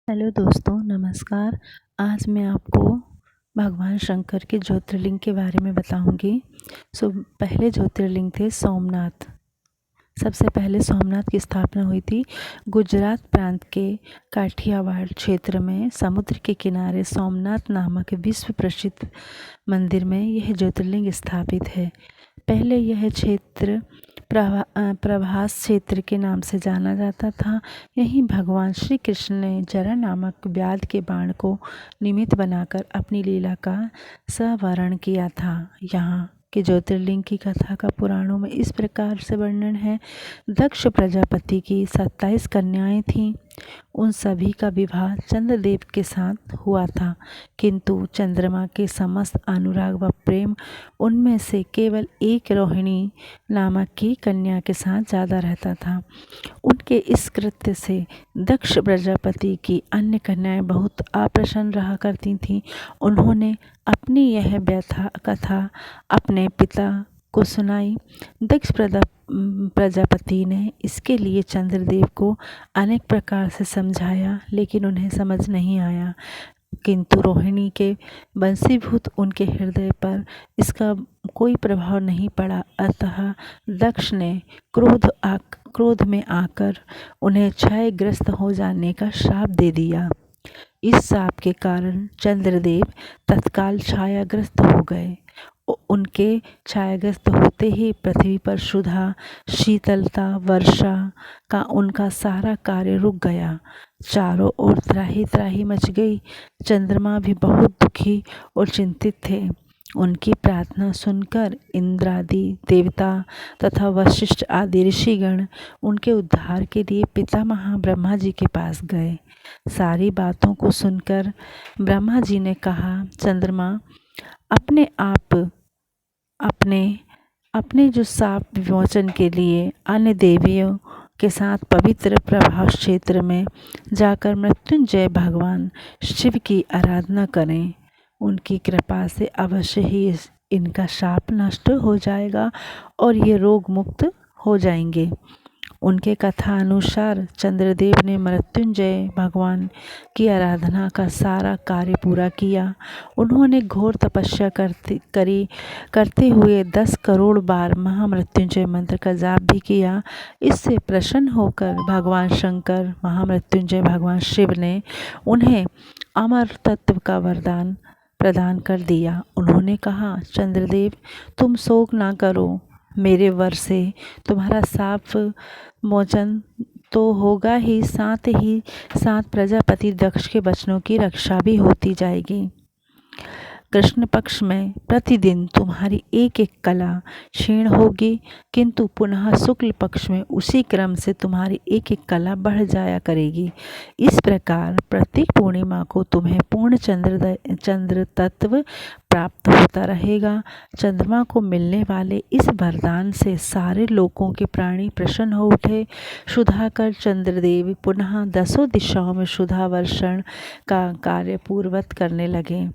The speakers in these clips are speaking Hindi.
हेलो दोस्तों, नमस्कार। आज मैं आपको भगवान शंकर के ज्योतिर्लिंग के बारे में बताऊंगी। पहले ज्योतिर्लिंग थे सोमनाथ। सबसे पहले सोमनाथ की स्थापना हुई थी गुजरात प्रांत के काठियावाड़ क्षेत्र में। समुद्र के किनारे सोमनाथ नामक विश्व प्रसिद्ध मंदिर में यह ज्योतिर्लिंग स्थापित है। पहले यह क्षेत्र प्रभास क्षेत्र के नाम से जाना जाता था। यहीं भगवान श्री कृष्ण ने जरा नामक व्याध के बाण को निमित्त बनाकर अपनी लीला का संवरण किया था। यहाँ के ज्योतिर्लिंग की कथा का पुराणों में इस प्रकार से वर्णन है। दक्ष प्रजापति की 27 कन्याएं थीं। उन सभी का विवाह चंद्रदेव के साथ हुआ था, किंतु चंद्रमा के समस्त अनुराग व प्रेम उनमें से केवल एक रोहिणी नामक की कन्या के साथ ज़्यादा रहता था। उनके इस कृत्य से दक्ष प्रजापति की अन्य कन्याएं बहुत अप्रसन्न रहा करती थीं। उन्होंने अपनी यह व्यथा कथा अपने पिता को सुनाई। दक्ष प्रजापति ने इसके लिए चंद्रदेव को अनेक प्रकार से समझाया, लेकिन उन्हें समझ नहीं आया। किंतु रोहिणी के वंशीभूत उनके हृदय पर इसका कोई प्रभाव नहीं पड़ा। अतः दक्ष ने क्रोध में आकर उन्हें क्षयग्रस्त हो जाने का श्राप दे दिया। इस शाप के कारण चंद्रदेव तत्काल छायाग्रस्त हो गए। उनके छायाग्रस्त होते ही पृथ्वी पर सुधा, शीतलता, वर्षा का उनका सारा कार्य रुक गया। चारों ओर त्राही त्राही मच गई। चंद्रमा भी बहुत दुखी और चिंतित थे। उनकी प्रार्थना सुनकर इंद्रादि देवता तथा वशिष्ठ आदि ऋषिगण उनके उद्धार के लिए पितामह ब्रह्मा जी के पास गए। सारी बातों को सुनकर ब्रह्मा जी ने कहा, चंद्रमा अपने आप अपने जो शाप विमोचन के लिए अन्य देवियों के साथ पवित्र प्रभास क्षेत्र में जाकर मृत्युंजय भगवान शिव की आराधना करें। उनकी कृपा से अवश्य ही इनका शाप नष्ट हो जाएगा और ये रोग मुक्त हो जाएंगे। उनके कथा अनुसार चंद्रदेव ने मृत्युंजय भगवान की आराधना का सारा कार्य पूरा किया। उन्होंने घोर तपस्या करते हुए 10 करोड़ बार महामृत्युंजय मंत्र का जाप भी किया। इससे प्रसन्न होकर भगवान शंकर महामृत्युंजय भगवान शिव ने उन्हें अमर तत्व का वरदान प्रदान कर दिया। उन्होंने कहा, चंद्रदेव तुम शोक ना करो, मेरे वर से तुम्हारा शाप मोचन तो होगा ही साथ प्रजापति दक्ष के वचनों की रक्षा भी होती जाएगी। कृष्ण पक्ष में प्रतिदिन तुम्हारी एक एक कला क्षीण होगी, किंतु पुनः शुक्ल पक्ष में उसी क्रम से तुम्हारी एक एक कला बढ़ जाया करेगी। इस प्रकार प्रत्येक पूर्णिमा को तुम्हें पूर्ण चंद्र तत्व प्राप्त होता रहेगा। चंद्रमा को मिलने वाले इस वरदान से सारे लोगों के प्राणी प्रसन्न हो उठे। सुधाकर चंद्रदेव पुनः 10 दिशाओं में सुधा वर्षण का कार्य पूर्ववत करने लगे।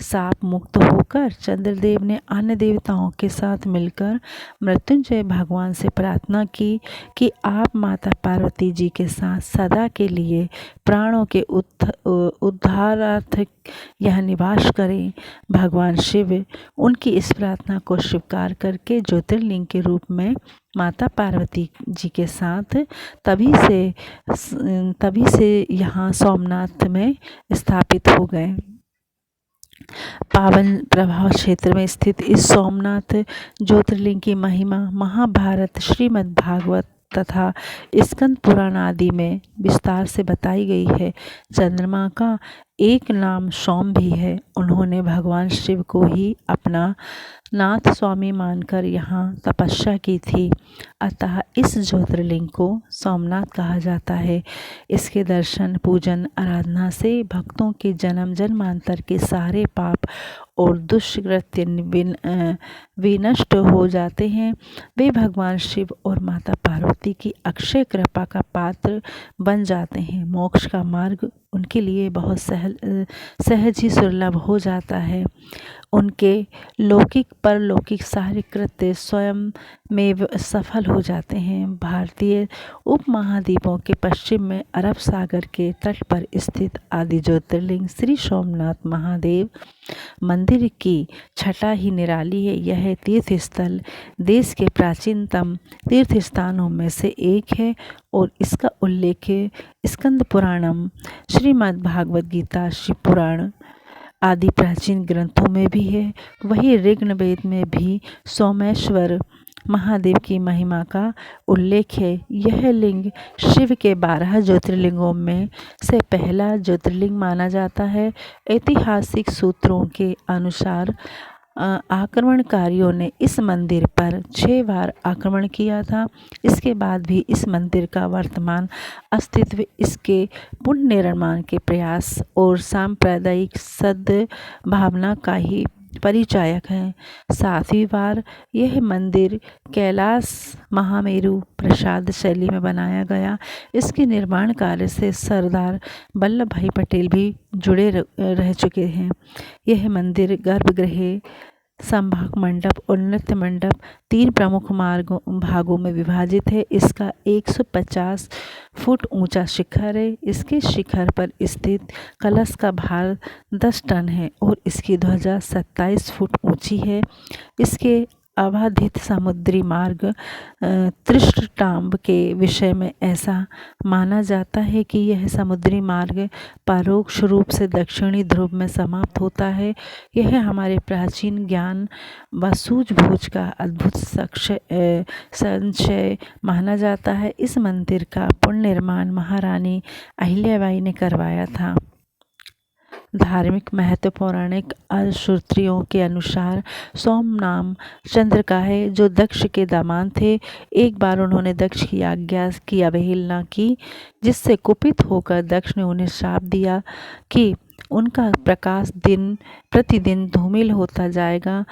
शाप मुक्त होकर चंद्रदेव ने अन्य देवताओं के साथ मिलकर मृत्युंजय भगवान से प्रार्थना की कि आप माता पार्वती जी के साथ सदा के लिए प्राणों के उद्धारार्थ यह निवास करें। भगवान शिव उनकी इस प्रार्थना को स्वीकार करके ज्योतिर्लिंग के रूप में माता पार्वती जी के साथ तभी से यहाँ सोमनाथ में स्थापित हो गए। पावन प्रभाव क्षेत्र में स्थित इस सोमनाथ ज्योतिर्लिंग की महिमा महाभारत, श्रीमद् भागवत तथा स्कंद पुराण आदि में विस्तार से बताई गई है। चंद्रमा का एक नाम सोम भी है। उन्होंने भगवान शिव को ही अपना नाथ स्वामी मानकर यहाँ तपस्या की थी। अतः इस ज्योतिर्लिंग को सोमनाथ कहा जाता है। इसके दर्शन, पूजन, आराधना से भक्तों के जन्म जन्मांतर के सारे पाप और दुष्कृत्य वे नष्ट हो जाते हैं। वे भगवान शिव और माता पार्वती की अक्षय कृपा का पात्र बन जाते हैं। मोक्ष का मार्ग उनके लिए बहुत सहज ही सुलभ हो जाता है। उनके लौकिक परलौकिक सारे कृत्य स्वयं में सफल हो जाते हैं। भारतीय उपमहाद्वीपों के पश्चिम में अरब सागर के तट पर स्थित आदि ज्योतिर्लिंग श्री सोमनाथ महादेव मंदिर की छटा ही निराली है। यह तीर्थ स्थल देश के प्राचीनतम तीर्थ स्थानों में से एक है और इसका उल्लेख स्कंद पुराणम, श्रीमद् भागवत गीता, शिव पुराण आदि प्राचीन ग्रंथों में भी है। वही ऋग्वेद में भी सोमेश्वर महादेव की महिमा का उल्लेख है। यह लिंग शिव के 12 ज्योतिर्लिंगों में से पहला ज्योतिर्लिंग माना जाता है। ऐतिहासिक सूत्रों के अनुसार आक्रमणकारियों ने इस मंदिर पर 6 बार आक्रमण किया था। इसके बाद भी इस मंदिर का वर्तमान अस्तित्व इसके पुनर्निर्माण के प्रयास और सांप्रदायिक सद्भावना का ही परिचायक है। 7वीं बार यह मंदिर कैलाश महामेरु प्रसाद शैली में बनाया गया। इसके निर्माण कार्य से सरदार वल्लभ भाई पटेल भी जुड़े रह चुके हैं। यह मंदिर गर्भगृह, संभाग मंडप और नृत्य मंडप 3 प्रमुख भागों में विभाजित है। इसका 150 फुट ऊंचा शिखर है। इसके शिखर पर स्थित कलश का भार 10 टन है और इसकी ध्वजा 27 फुट ऊंची है। इसके अबाधित समुद्री मार्ग त्रिष्टाम्ब के विषय में ऐसा माना जाता है कि यह समुद्री मार्ग परोक्ष रूप से दक्षिणी ध्रुव में समाप्त होता है। यह हमारे प्राचीन ज्ञान व सूझबूझ का अद्भुत संचय माना जाता है। इस मंदिर का पुनर्निर्माण महारानी अहिल्याबाई ने करवाया था। धार्मिक महत्व पौराणिक श्रुतियों के अनुसार सोमनाम चंद्र का है, जो दक्ष के दामाद थे। एक बार उन्होंने दक्ष की आज्ञा की अवहेलना की, जिससे कुपित होकर दक्ष ने उन्हें श्राप दिया कि उनका प्रकाश दिन प्रतिदिन धूमिल होता जाएगा।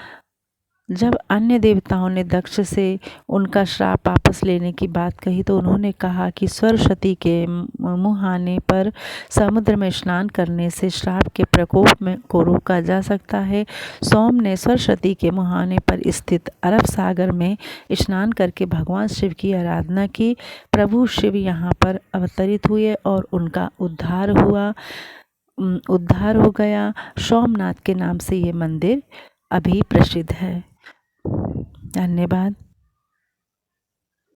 जब अन्य देवताओं ने दक्ष से उनका श्राप वापस लेने की बात कही तो उन्होंने कहा कि सरस्वती के मुँह आने पर समुद्र में स्नान करने से श्राप के प्रकोप को रोका जा सकता है। सोम ने सरस्वती के मुँह आने पर स्थित अरब सागर में स्नान करके भगवान शिव की आराधना की। प्रभु शिव यहाँ पर अवतरित हुए और उनका उद्धार हो गया। सोमनाथ के नाम से ये मंदिर अभी प्रसिद्ध है। धन्यवाद।